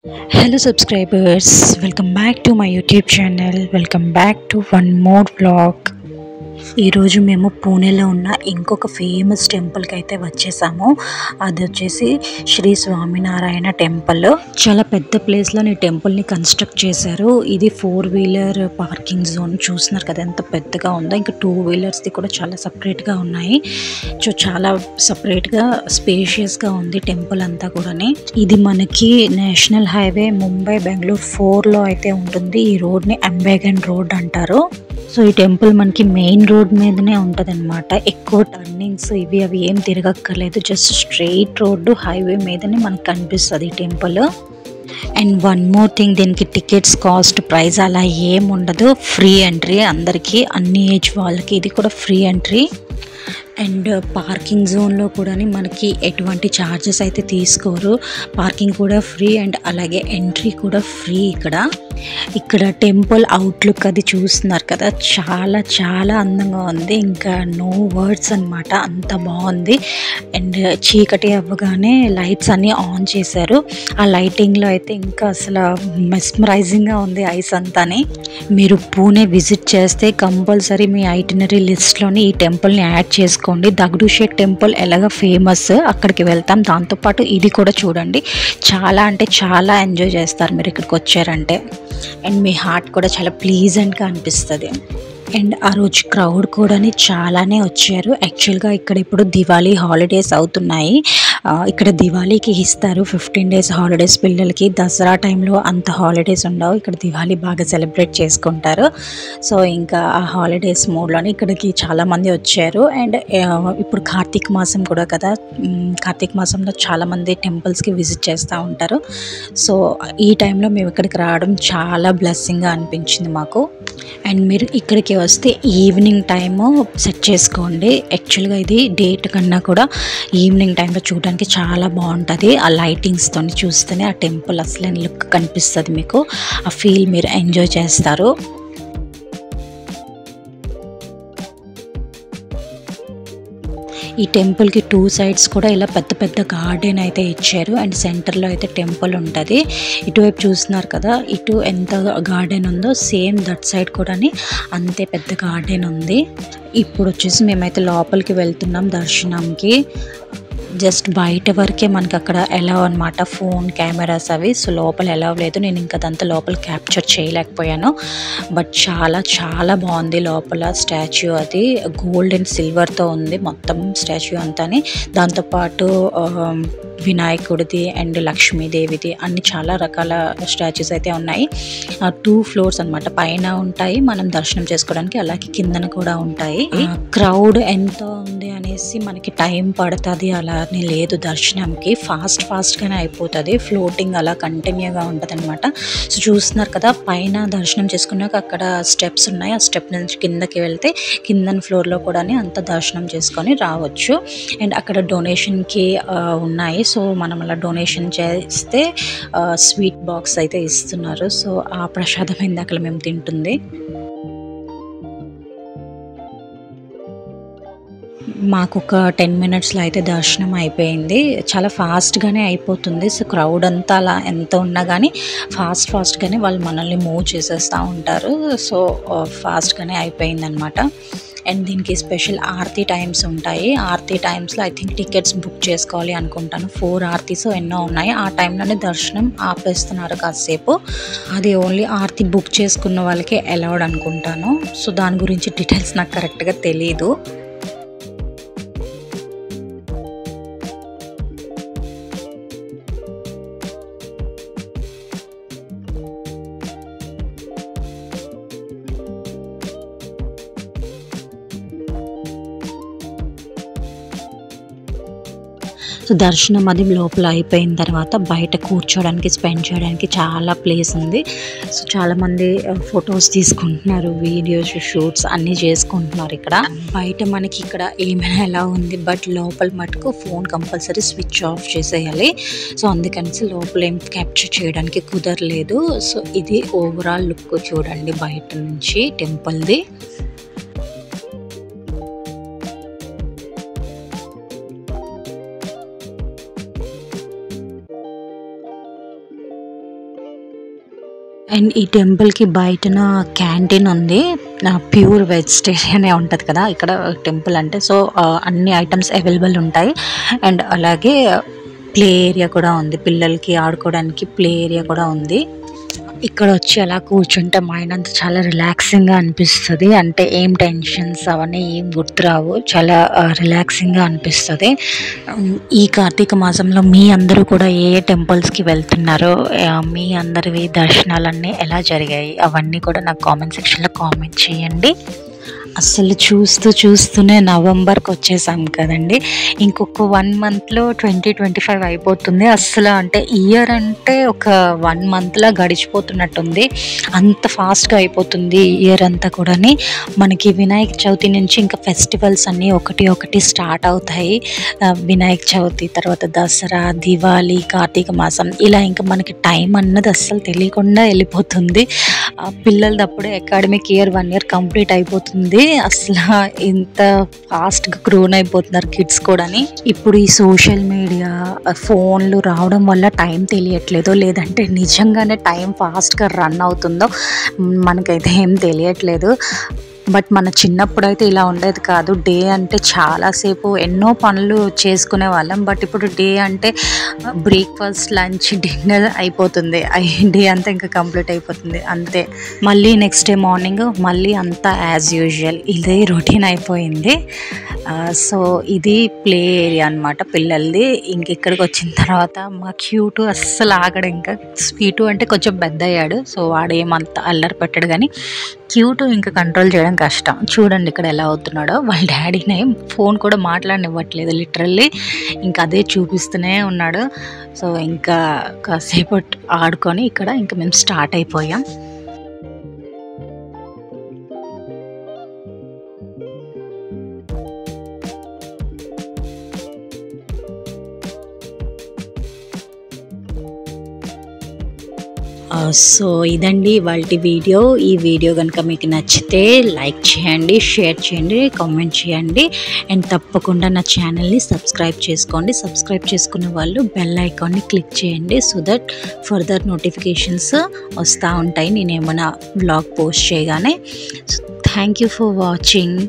Hello subscribers, welcome back to my YouTube channel. Welcome back to one more vlog. ఈరోజు మేము పూణేలో ఉన్న ఇంకొక ఫేమస్ టెంపుల్కి అయితే వచ్చేసాము. అది వచ్చేసి శ్రీ స్వామినారాయణ టెంపుల్. చాలా పెద్ద ప్లేస్లో ఈ టెంపుల్ని కన్స్ట్రక్ట్ చేశారు. ఇది 4-వీలర్ పార్కింగ్ జోన్. చూస్తున్నారు కదా ఎంత పెద్దగా ఉందో. ఇంకా 2-వీలర్స్ది కూడా చాలా సపరేట్గా ఉన్నాయి. సో చాలా సపరేట్గా స్పేషియస్గా ఉంది టెంపుల్ అంతా కూడా. ఇది మనకి నేషనల్ హైవే ముంబై బెంగళూరు 4లో అయితే ఉంటుంది. ఈ రోడ్ని అంబేగన్ రోడ్ అంటారు. సో ఈ టెంపుల్ మనకి మెయిన్ రోడ్ మీదనే ఉంటుంది అనమాట. ఎక్కువ టర్నింగ్స్ అవి ఏం తిరగక్కర్లేదు. జస్ట్ స్ట్రెయిట్ రోడ్డు హైవే మీదనే మనకు కనిపిస్తుంది ఈ temple. And one more thing, దీనికి టికెట్స్ కాస్ట్ ప్రైస్ అలా ఏం ఉండదు. ఫ్రీ ఎంట్రీ అందరికీ, అన్ని ఏజ్ వాళ్ళకి ఇది కూడా ఫ్రీ ఎంట్రీ. అండ్ పార్కింగ్ జోన్లో కూడా మనకి ఎటువంటి ఛార్జెస్ అయితే తీసుకోరు. పార్కింగ్ కూడా ఫ్రీ అండ్ అలాగే ఎంట్రీ కూడా ఫ్రీ. ఇక్కడ టెంపుల్ అవుట్లుక్ అది చూస్తున్నారు కదా, చాలా చాలా అందంగా ఉంది. ఇంకా నో వర్డ్స్ అనమాట, అంత బాగుంది. అండ్ చీకటి అవ్వగానే లైట్స్ అన్నీ ఆన్ చేశారు. ఆ లైటింగ్లో అయితే ఇంకా అసలు మెస్మరైజింగ్గా ఉంది ఐస్ అంతాని. మీరు పూణే విజిట్ చేస్తే కంపల్సరీ మీ ఐటినరీ లిస్ట్లోని ఈ టెంపుల్ని యాడ్ చేసుకోండి. దగడూషేట్ టెంపుల్ ఎలాగ ఫేమస్, అక్కడికి వెళ్తాం. దాంతోపాటు ఇది కూడా చూడండి. చాలా అంటే చాలా ఎంజాయ్ చేస్తారు మీరు ఇక్కడికి వచ్చారంటే. అండ్ మీ హార్ట్ కూడా చాలా ప్లీజెంట్గా అనిపిస్తుంది. అండ్ ఆ రోజు క్రౌడ్ కూడా చాలానే వచ్చారు. యాక్చువల్గా ఇక్కడ ఇప్పుడు దివాళీ హాలిడేస్ అవుతున్నాయి. ఇక్కడ దివాళీకి ఇస్తారు 15 days హాలిడేస్ పిల్లలకి. దసరా టైంలో అంత హాలిడేస్ ఉండవు. ఇక్కడ దివాళీ బాగా సెలబ్రేట్ చేసుకుంటారు. సో ఇంకా ఆ హాలిడేస్ మూడ్లోనే ఇక్కడికి చాలామంది వచ్చారు. అండ్ ఇప్పుడు కార్తీక మాసం కూడా కదా, కార్తీక మాసంలో చాలామంది టెంపుల్స్కి విజిట్ చేస్తూ ఉంటారు. సో ఈ టైంలో మేము ఇక్కడికి రావడం చాలా బ్లెస్సింగ్గా అనిపించింది మాకు. అండ్ మీరు ఇక్కడికి వస్తే ఈవినింగ్ టైము సెట్ చేసుకోండి. యాక్చువల్గా ఇది డేట్ కన్నా కూడా ఈవినింగ్ టైంలో చూడడానికి చాలా బాగుంటుంది. ఆ లైటింగ్స్తో చూస్తేనే ఆ టెంపుల్ అసలు లుక్ కనిపిస్తుంది మీకు. ఆ ఫీల్ మీరు ఎంజాయ్ చేస్తారు. ఈ టెంపుల్కి 2 sides కూడా ఇలా పెద్ద పెద్ద గార్డెన్ అయితే ఇచ్చారు. అండ్ సెంటర్లో అయితే టెంపుల్ ఉంటుంది. ఇటువైపు చూస్తున్నారు కదా, ఇటు ఎంత గార్డెన్ ఉందో సేమ్ దట్ సైడ్ కూడా అంతే పెద్ద గార్డెన్ ఉంది. ఇప్పుడు వచ్చేసి మేమైతే లోపలికి వెళ్తున్నాం దర్శనంకి. జస్ట్ బయట వరకే మనకి అక్కడ ఎలవ్ అనమాట, ఫోన్ కెమెరాస్ అవి. సో లోపల ఎలవ్ లేదు. నేను ఇంకా అదంతా లోపల క్యాప్చర్ చేయలేకపోయాను. బట్ చాలా చాలా బాగుంది లోపల. స్టాచ్యూ అది గోల్డ్ అండ్ సిల్వర్తో ఉంది మొత్తం స్టాచ్యూ అంతాని. దాంతోపాటు వినాయకుడిది అండ్ లక్ష్మీదేవిది అన్ని చాలా రకాల స్టాచ్యూస్ అయితే ఉన్నాయి. 2 floors అనమాట. పైన ఉంటాయి మనం దర్శనం చేసుకోవడానికి, అలాగే కిందన కూడా ఉంటాయి. క్రౌడ్ ఎంత ఉంది అనేసి మనకి టైం పడుతుంది అలా అని లేదు. దర్శనంకి ఫాస్ట్గానే అయిపోతుంది. ఫ్లోటింగ్ అలా కంటిన్యూగా ఉంటుంది అనమాట. సో చూస్తున్నారు కదా, పైన దర్శనం చేసుకున్నాక అక్కడ స్టెప్స్ ఉన్నాయి. ఆ స్టెప్ నుంచి కిందకి వెళ్తే కిందన ఫ్లోర్లో కూడా అంత దర్శనం చేసుకొని రావచ్చు. అండ్ అక్కడ డొనేషన్కి ఉన్నాయి. సో మనం అలా డొనేషన్ చేస్తే స్వీట్ బాక్స్ అయితే ఇస్తున్నారు. సో ఆ ప్రసాదం ఇందాక మేము తింటుంది. మాకు ఒక 10 minutesలో అయితే దర్శనం అయిపోయింది. చాలా ఫాస్ట్గానే అయిపోతుంది. సో క్రౌడ్ అంతా అలా ఎంత ఉన్నా కానీ ఫాస్ట్గానే వాళ్ళు మనల్ని మూవ్ చేసేస్తూ ఉంటారు. సో ఫాస్ట్గానే అయిపోయింది అనమాట. అండ్ దీనికి స్పెషల్ ఆర్తి టైమ్స్ ఉంటాయి. ఆర్తి టైమ్స్లో ఐ థింక్ టికెట్స్ బుక్ చేసుకోవాలి అనుకుంటాను. 4 ఆర్తీస్ ఎన్నో ఉన్నాయి. ఆ టైంలోనే దర్శనం ఆపేస్తున్నారు కాసేపు. అది ఓన్లీ ఆర్తి బుక్ చేసుకున్న వాళ్ళకే అలౌడ్ అనుకుంటాను. సో దాని గురించి డీటెయిల్స్ నాకు కరెక్ట్గా తెలీదు. సో దర్శనం అది లోపల అయిపోయిన తర్వాత బయట కూర్చోడానికి, స్పెండ్ చేయడానికి చాలా ప్లేస్ ఉంది. సో చాలామంది ఫొటోస్ తీసుకుంటున్నారు, వీడియోస్ షూట్స్ అన్నీ చేసుకుంటున్నారు. ఇక్కడ బయట మనకి ఇక్కడ ఏమైనా ఎలా ఉంది, బట్ లోపల మటుకు ఫోన్ కంపల్సరీ స్విచ్ ఆఫ్ చేసేయాలి. సో అందుకని లోపల ఏం క్యాప్చర్ చేయడానికి కుదరలేదు. సో ఇది ఓవరాల్ లుక్ చూడండి బయట నుంచి టెంపుల్ది. అండ్ ఈ టెంపుల్కి బయటన క్యాంటీన్ ఉంది. ప్యూర్ వెజిటేరియనే ఉంటుంది కదా ఇక్కడ టెంపుల్ అంటే. సో అన్ని ఐటమ్స్ అవైలబుల్ ఉంటాయి. అండ్ అలాగే ప్లే ఏరియా కూడా ఉంది, పిల్లలకి ఆడుకోవడానికి ప్లే ఏరియా కూడా ఉంది. ఇక్కడ వచ్చి అలా కూర్చుంటే మైండ్ అంతా చాలా రిలాక్సింగ్గా అనిపిస్తుంది. అంటే ఏం టెన్షన్స్ అవన్నీ ఏం గుర్తురావు, చాలా రిలాక్సింగ్గా అనిపిస్తుంది. ఈ కార్తీక మాసంలో మీ అందరూ కూడా ఏ ఏ టెంపుల్స్కి వెళ్తున్నారో, మీ అందరివి దర్శనాలన్నీ ఎలా జరిగాయి అవన్నీ కూడా నాకు కామెంట్ సెక్షన్లో కామెంట్ చేయండి. అస్సలు చూస్తూనే నవంబర్కి వచ్చేసాం కదండి. ఇంకొక 1 మంత్లో 2025 అయిపోతుంది. అస్సలు అంటే ఇయర్ అంటే ఒక 1 మంత్లా గడిచిపోతున్నట్టుంది, అంత ఫాస్ట్గా అయిపోతుంది ఇయర్ అంతా కూడాని. మనకి వినాయక చవితి నుంచి ఇంకా ఫెస్టివల్స్ అన్నీ ఒకటి స్టార్ట్ అవుతాయి. వినాయక చవితి తర్వాత దసరా, దివాళీ, కార్తీక మాసం, ఇలా ఇంకా మనకి టైం అన్నది అస్సలు తెలియకుండా వెళ్ళిపోతుంది. పిల్లలదప్పుడే అకాడమిక్ ఇయర్ 1 ఇయర్ కంప్లీట్ అయిపోతుంది. అసలు ఇంత ఫాస్ట్గా గ్రోన్ అయిపోతున్నారు కిడ్స్ కూడా. ఇప్పుడు ఈ సోషల్ మీడియా, ఫోన్లు రావడం వల్ల టైం తెలియట్లేదో లేదంటే నిజంగానే టైం ఫాస్ట్గా రన్ అవుతుందో మనకైతే ఏం తెలియట్లేదు. బట్ మన చిన్నప్పుడు అయితే ఇలా ఉండేది కాదు. డే అంటే చాలాసేపు ఎన్నో పనులు చేసుకునే వాళ్ళం. బట్ ఇప్పుడు డే అంటే బ్రేక్ఫాస్ట్, లంచ్, డిన్నర్ అయిపోతుంది, డే అంతా ఇంకా కంప్లీట్ అయిపోతుంది అంతే. మళ్ళీ నెక్స్ట్ డే మార్నింగ్ మళ్ళీ అంతా యాజ్ యూజువల్ ఇదే రొటీన్ అయిపోయింది. సో ఇది ప్లే ఏరియా అనమాట పిల్లలది. ఇంక ఇక్కడికి వచ్చిన తర్వాత మా క్యూటు అస్సలు ఆగడు. ఇంకా స్వీటు అంటే కొంచెం పెద్ద అయ్యాడు, సో వాడు ఏమంత అల్లరి పెట్టాడు. కానీ క్యూటు ఇంకా కంట్రోల్ చేయడం కష్టం. చూడండి ఇక్కడ ఎలా అవుతున్నాడో. వాళ్ళ డాడీనే ఫోన్ కూడా మాట్లాడనివ్వట్లేదు లిటరల్లీ, ఇంకా అదే చూపిస్తూనే ఉన్నాడు. సో ఇంకా కాసేపు ఆడుకొని ఇక్కడ ఇంకా మేము స్టార్ట్ అయిపోయాం. సో ఇదండి ఇవాల్టి వీడియో. ఈ వీడియో కనుక మీకు నచ్చితే లైక్ చేయండి, షేర్ చేయండి, కామెంట్ చేయండి. అండ్ తప్పకుండా నా ఛానల్ని సబ్స్క్రైబ్ చేసుకోండి. సబ్స్క్రైబ్ చేసుకున్న వాళ్ళు బెల్ ఐకాన్ని క్లిక్ చేయండి, సో దట్ ఫర్దర్ నోటిఫికేషన్స్ వస్తూ ఉంటాయి నేను ఏమైనా వ్లాగ్ పోస్ట్ చేయగానే. Thank you for watching.